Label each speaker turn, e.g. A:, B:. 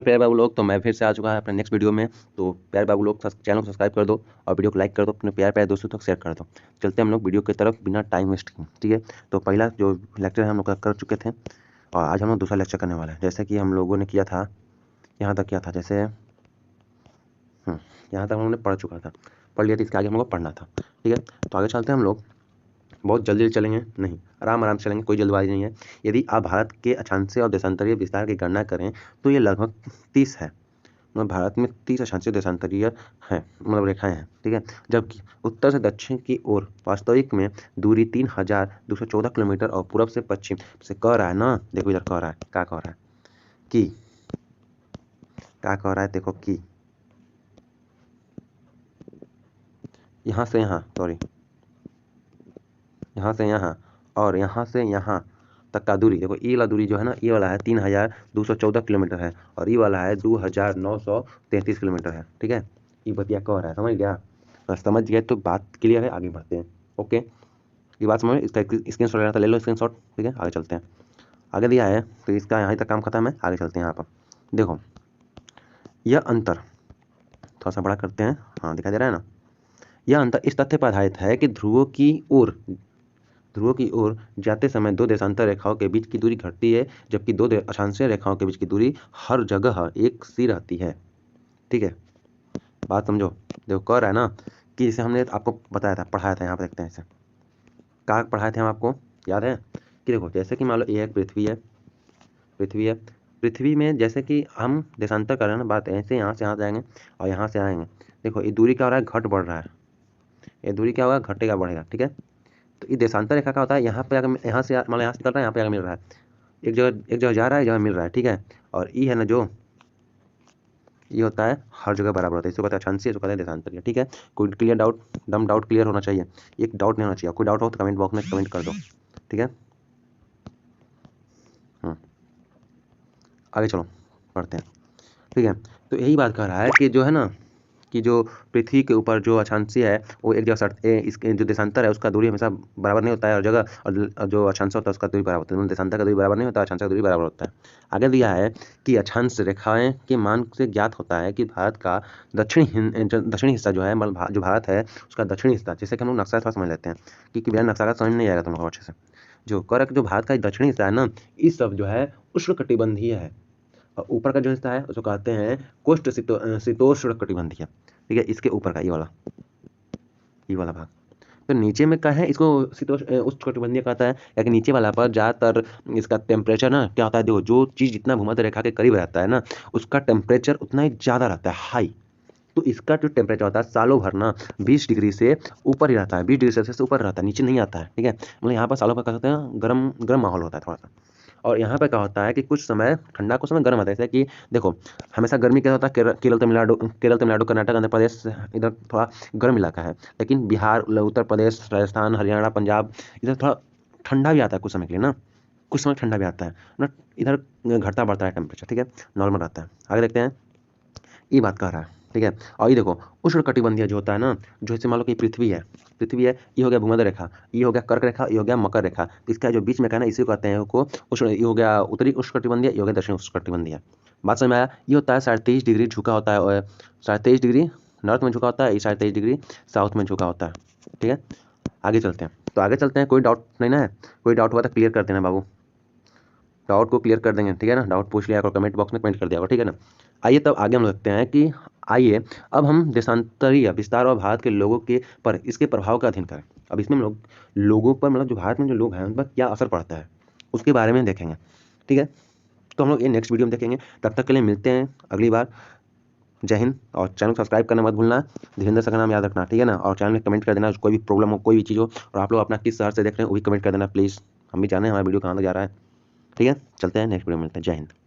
A: प्यारे बाबू लोग, तो मैं फिर से आ चुका है अपने नेक्स्ट वीडियो में। तो प्यारे बाबू लोग चैनल को सब्सक्राइब कर दो और वीडियो को लाइक कर दो, अपने प्यारे प्यारे दोस्तों तक शेयर कर दो। चलते हैं हम लोग वीडियो की तरफ बिना टाइम वेस्ट किए। ठीक है, तो पहला जो लेक्चर है हम लोग कर चुके थे और आज हम लोग दूसरा लेक्चर करने वाले हैं। जैसे कि हम लोगों ने किया था, यहाँ तक किया था, जैसे यहाँ तक हम लोगों ने पढ़ चुका था, पढ़ लिया था। इसके आगे हम लोग को पढ़ना था। ठीक है, तो आगे चलते हैं हम लोग। बहुत जल्दी चलेंगे नहीं, आराम आराम से चलेंगे, कोई जल्दबाजी नहीं है। यदि आप भारत के अक्षांशीय और देशांतरीय विस्तार की गणना करें तो ये लगभग 30 है। मतलब भारत में 30 अक्षांशीय देशांतरीय हैं, मतलब रेखाएं हैं। ठीक है, जबकि उत्तर से दक्षिण की ओर वास्तविक में दूरी 3214 किलोमीटर और पूरब से पश्चिम से कह रहा है ना। देखो इधर कह रहा है, क्या कह रहा है कि, क्या कह रहा है, देखो कि यहाँ से यहाँ, सॉरी, यहाँ से यहाँ और यहाँ से यहाँ तक का दूरी, देखो ये वाला दूरी जो है ना, ये वाला है 3214 किलोमीटर है और ये वाला है 2933 किलोमीटर है। ठीक है, ये बतिया कह रहा है, समझ गया? तो समझ गए तो बात क्लियर है, आगे बढ़ते हैं। ओके, ये बात समझ, इसका स्क्रीन शॉट लेना था, ले लो स्क्रीन शॉट। ठीक है, आगे चलते हैं। आगे दिया है तो इसका यहाँ तक काम खत्म है, आगे चलते हैं। यहाँ पर देखो यह अंतर थोड़ा सा बड़ा करते हैं, हाँ दिखाई दे रहा है ना। यह अंतर इस तथ्य पर आधारित है कि ध्रुवों की ओर जाते समय दो देशांतर रेखाओं के बीच की दूरी घटती है, जबकि दो अक्षांशीय रेखाओं के बीच की दूरी हर जगह एक सी रहती है। ठीक है, बात समझो। देखो कह रहा है ना कि जैसे हमने आपको बताया था, पढ़ाया था, यहाँ पर देखते हैं इसे, क्या पढ़ाए थे हम आपको, याद है? कि देखो जैसे कि मान लो ये एक पृथ्वी है, पृथ्वी में जैसे कि हम देशांतर कर रहे हैं ना, बात ऐसे यहाँ से यहाँ जाएंगे और यहाँ से आएंगे। देखो ये दूरी क्या हो रहा है, घट बढ़ रहा है। ये दूरी क्या होगा, घटेगा बढ़ेगा। ठीक है, तो ये देशांतर रेखा का होता है, यहाँ पे अगर यहाँ से मान लो यहाँ से निकल रहा है, यहाँ पे अगर मिल रहा है, एक जगह जा रहा है, एक जगह मिल रहा है। ठीक है, और ये है ना जो ये होता है हर जगह बराबर होता है, इसको कहते हैं अक्षांशीय, इसको कहते हैं देशांतरीय। ठीक है, कोई क्लियर डाउट, दम डाउट क्लियर होना चाहिए, एक डाउट नहीं होना चाहिए। कोई डाउट हो तो कमेंट बॉक्स में कमेंट कर दो। ठीक है, आगे चलो पढ़ते हैं। ठीक है, तो यही बात कर रहा है कि जो है ना, कि जो पृथ्वी के ऊपर जो अक्षांशीय है वो एक जगह इसके जो देशांतर है उसका दूरी हमेशा बराबर नहीं होता है, और जगह और जो अक्षांश होता है उसका दूरी बराबर होता है। देशांतर का दूरी बराबर नहीं होता, अक्षांश का दूरी बराबर होता है। आगे दिया है कि अक्षांश रेखाएं के मान से ज्ञात होता है कि भारत का दक्षिणी हिस्सा जो है, मतलब जो भारत है उसका दक्षिणी हिस्सा, जैसे कि हम लोग नक्शा थोड़ा समझ लेते हैं, क्योंकि बिना नक्शा का समझ नहीं आएगा तुम लोग अच्छे से। जो कर जो भारत का दक्षिणी हिस्सा है ना, इस सब जो है उष्णकटिबंधीय है, और ऊपर का जो हिस्सा है उसको कहते हैं कोष्ठ शीतोष्ण कटिबंधीय। ठीक है, इसके ऊपर का ये वाला भाग, तो नीचे में क्या है, इसको शीतोष्ण उष्णकटिबंधीय कहता है, या कि नीचे वाला पर ज़्यादातर इसका टेम्परेचर ना क्या होता है, देखो जो चीज़ जितना भूमध्य रेखा के करीब रहता है ना, उसका टेम्परेचर उतना ही ज़्यादा रहता है, हाई। तो इसका जो टेम्परेचर होता है सालों भर ना 20 डिग्री से ऊपर ही रहता है, 20 डिग्री सेल्सियस से ऊपर रहता है, नीचे नहीं आता है। ठीक है, मतलब यहाँ पर सालों भर कह सकते हैं गर्म गर्म माहौल होता है थोड़ा सा। और यहाँ पे क्या होता है कि कुछ समय ठंडा, कुछ समय गर्म होता है। जैसे कि देखो हमेशा गर्मी क्या होता है, केरल तमिलनाडु कर्नाटक आंध्र प्रदेश, इधर थोड़ा गर्म इलाका है। लेकिन बिहार, उत्तर प्रदेश, राजस्थान, हरियाणा, पंजाब, इधर थोड़ा ठंडा भी आता है कुछ समय के लिए ना, कुछ समय ठंडा भी आता है ना, इधर घटता बढ़ता है टेम्परेचर। ठीक है, नॉर्मल रहता है। आगे देखते हैं, ये बात कह रहा है। ठीक है, और ये देखो उष्णकटिबंधीय जो होता है ना, जो जैसे मान लो कि पृथ्वी है, ये हो गया भूमध्य रेखा, ये हो गया कर्क रेखा, ये हो गया मकर रेखा, तो इसका जो बीच में का है ना, इसी को कहते हैं को उष्ण, ये हो गया उत्तरी उष्णकटिबंधीय, ये हो गया दक्षिण उष्णकटिबंधीय। बात समझ में आया? ये होता है 23.5 डिग्री झुका होता है, और 23.5 डिग्री नॉर्थ में झुका होता है, ये 23.5 डिग्री साउथ में झुका होता है। ठीक है, आगे चलते हैं। तो आगे चलते हैं, कोई डाउट नहीं ना है? कोई डाउट हुआ तो क्लियर कर देना बाबू, डाउट को क्लियर कर देंगे। ठीक है ना, डाउट पूछ लिया करो, कमेंट बॉक्स में कमेंट कर दिया करो। ठीक है ना, आइए तब आगे हम देखते हैं कि आइए अब हम देशांतरीय विस्तार और भारत के लोगों के पर इसके प्रभाव का अध्ययन करें। अब इसमें हम लोग लोगों पर, मतलब जो भारत में जो लोग हैं उन पर क्या असर पड़ता है उसके बारे में देखेंगे। ठीक है, तो हम लोग ये नेक्स्ट वीडियो में देखेंगे। तब तक के लिए मिलते हैं अगली बार। जय हिंद, और चैनल को सब्सक्राइब करना मत भूलना, धीरेन्द्र सर का नाम याद रखना। ठीक है ना, और चैनल में कमेंट कर देना, कोई भी प्रॉब्लम हो, कोई भी चीज़ हो, और आप लोग अपना किस शहर से देख रहे हैं वो भी कमेंट कर देना प्लीज़, हम भी जाने हमारा वीडियो कहाँ तक जा रहा है। ठीक है, चलते हैं नेक्स्ट वीडियो में मिलते हैं। जय हिंद।